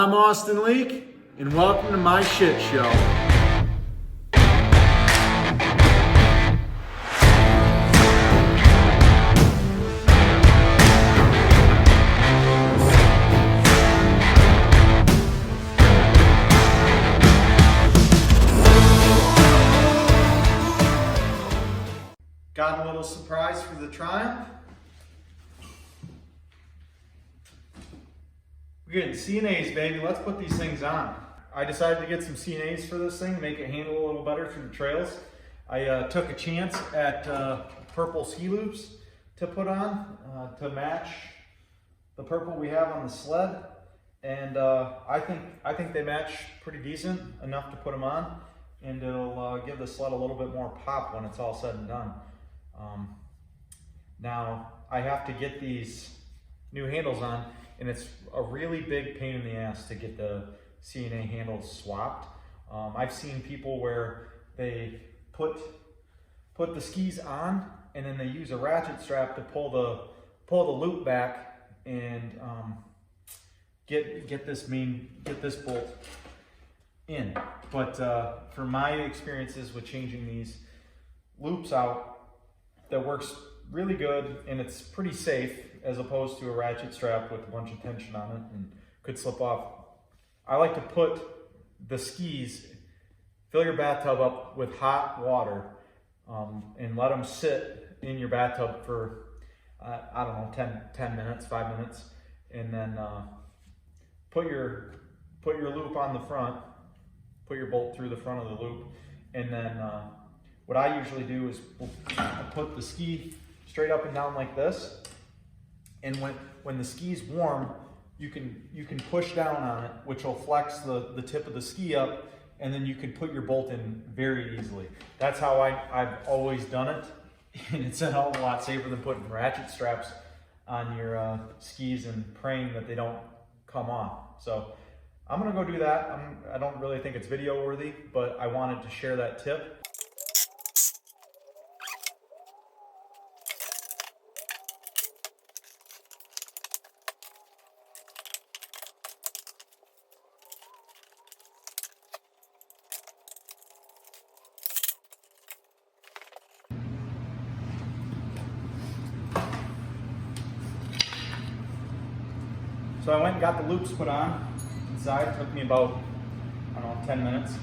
I'm Austin Leak, and welcome to my shit show. Got a little surprise for the Triumph. We're getting CNAs, baby. Let's put these things on. I decided to get some CNAs for this thing, make it handle a little better through the trails. I took a chance at purple ski loops to put on to match the purple we have on the sled, and I think they match pretty decent enough to put them on, and it'll give the sled a little bit more pop when it's all said and done. Now I have to get these new handles on, and it's a really big pain in the ass to get the CNA handles swapped. I've seen people where they put the skis on, and then they use a ratchet strap to pull the loop back and get this bolt in. But for my experiences with changing these loops out, that works really good, and it's pretty safe as opposed to a ratchet strap with a bunch of tension on it and could slip off. I like to put the skis, fill your bathtub up with hot water and let them sit in your bathtub for, I don't know, 10 minutes, 5 minutes, and then put your loop on the front, put your bolt through the front of the loop, and then what I usually do is put the ski straight up and down like this, and when the ski's warm, you can push down on it, which will flex the tip of the ski up, and then you can put your bolt in very easily. That's how I've always done it, and it's a hell of a lot safer than putting ratchet straps on your skis and praying that they don't come off. So I'm gonna go do that. I don't really think it's video worthy, but I wanted to share that tip. So I went and got the loops put on inside. It took me about, I don't know, 10 minutes.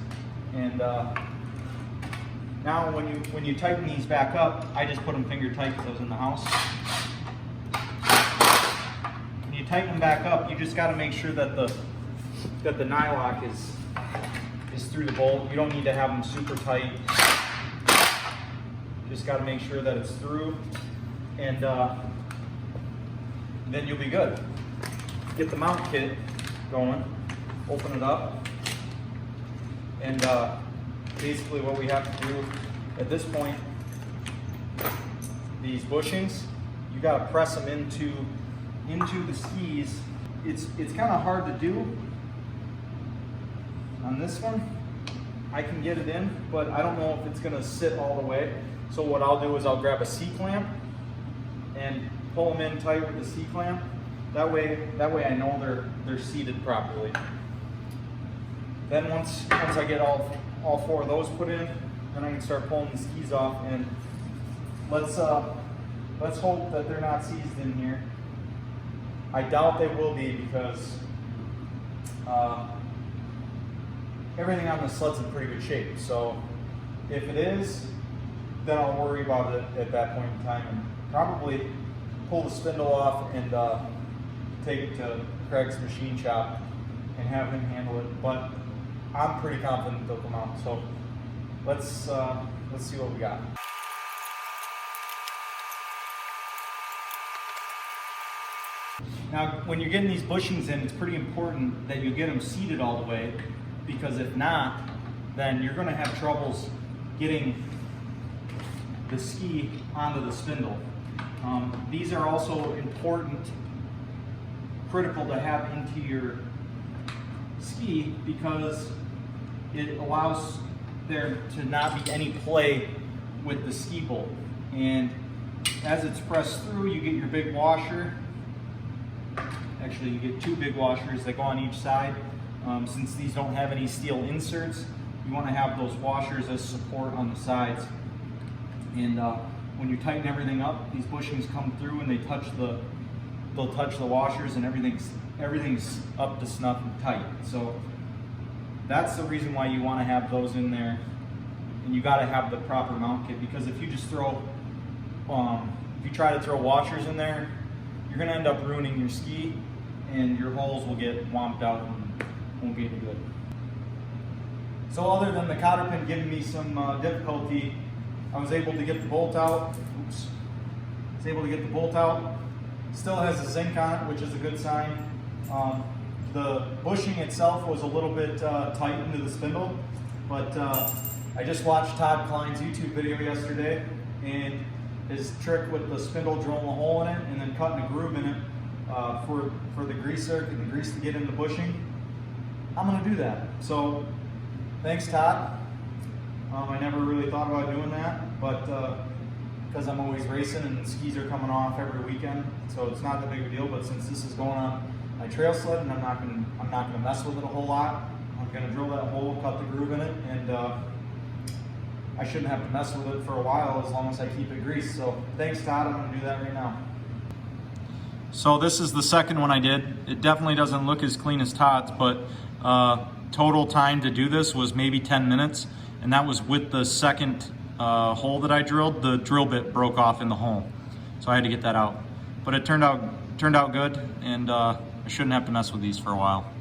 And now when you tighten these back up, I just put them finger tight because I was in the house. When you tighten them back up, you just got to make sure that the nylock is through the bolt. You don't need to have them super tight. Just got to make sure that it's through, and then you'll be good. Get the mount kit going, open it up, and basically what we have to do at this point, these bushings, you got to press them into the skis. It's kind of hard to do on this one. I can get it in, but I don't know if it's going to sit all the way. So what I'll do is I'll grab a C-clamp and pull them in tight with the C-clamp. That way I know they're seated properly. Then once I get all four of those put in, then I can start pulling the skis off, and let's hope that they're not seized in here. I doubt they will be, because everything on the sled's in pretty good shape. So if it is, then I'll worry about it at that point in time, and probably pull the spindle off and take it to Craig's machine shop and have him handle it. But I'm pretty confident they'll come out. So let's see what we got. Now, when you're getting these bushings in, it's pretty important that you get them seated all the way, because if not, then you're going to have troubles getting the ski onto the spindle. These are also important, critical to have into your ski, because it allows there to not be any play with the ski bolt. And as it's pressed through, you get your big washer Actually, you get 2 big washers that go on each side. Since these don't have any steel inserts, you want to have those washers as support on the sides. And when you tighten everything up, these bushings come through and they'll touch the washers, and everything's up to snuff and tight. So that's the reason why you want to have those in there. And you got to have the proper mount kit, because if you just throw, if you try to throw washers in there, you're going to end up ruining your ski, and your holes will get womped out and won't be any good. So other than the cotter pin giving me some difficulty, I was able to get the bolt out. Oops. I was able to get the bolt out. Still has a zinc on it, which is a good sign. The bushing itself was a little bit tight into the spindle, but I just watched Todd Klein's YouTube video yesterday, and his trick with the spindle, drilling a hole in it and then cutting a groove in it for the greaser and the grease to get in the bushing. I'm going to do that. So thanks, Todd. I never really thought about doing that, but because I'm always racing and the skis are coming off every weekend, so it's not that big of a deal. But since this is going on my trail sled, and I'm not going to mess with it a whole lot, I'm going to drill that hole, cut the groove in it, and I shouldn't have to mess with it for a while as long as I keep it greased. So thanks, Todd. I'm going to do that right now. So this is the second one I did. It definitely doesn't look as clean as Todd's, but total time to do this was maybe 10 minutes. And that was with the second hole that I drilled. The drill bit broke off in the hole, so I had to get that out. But it turned out good, and I shouldn't have to mess with these for a while.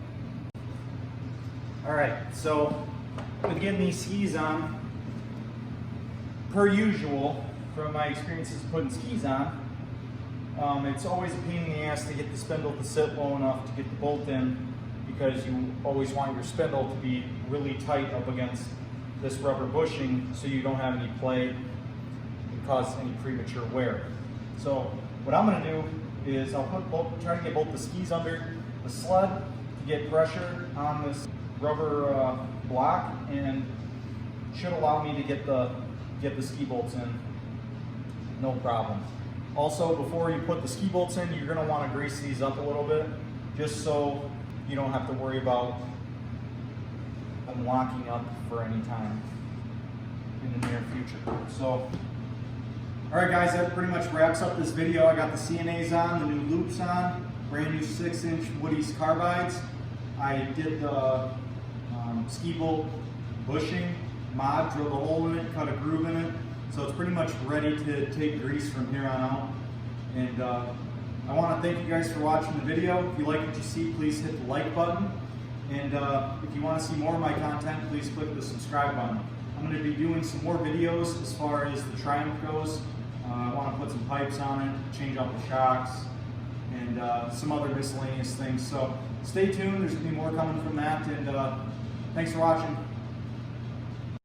All right, so with getting these skis on, per usual, from my experiences putting skis on, it's always a pain in the ass to get the spindle to sit low enough to get the bolt in, because you always want your spindle to be really tight up against this rubber bushing so you don't have any play and cause any premature wear. So what I'm going to do is I'll try to get both the skis under the sled to get pressure on this rubber block, and should allow me to get the ski bolts in, no problem. Also, before you put the ski bolts in, you're going to want to grease these up a little bit, just so you don't have to worry about them locking up for any time in the near future. So, all right guys, that pretty much wraps up this video. I got the CNAs on, the new loops on, brand new 6-inch Woody's carbides. I did the ski bolt bushing mod, drilled a hole in it, cut a groove in it. So it's pretty much ready to take grease from here on out. And I want to thank you guys for watching the video. If you like what you see, please hit the like button. And if you want to see more of my content, please click the subscribe button. I'm going to be doing some more videos as far as the Triumph goes. I want to put some pipes on it, change out the shocks, and some other miscellaneous things. So stay tuned, there's going to be more coming from that. And thanks for watching.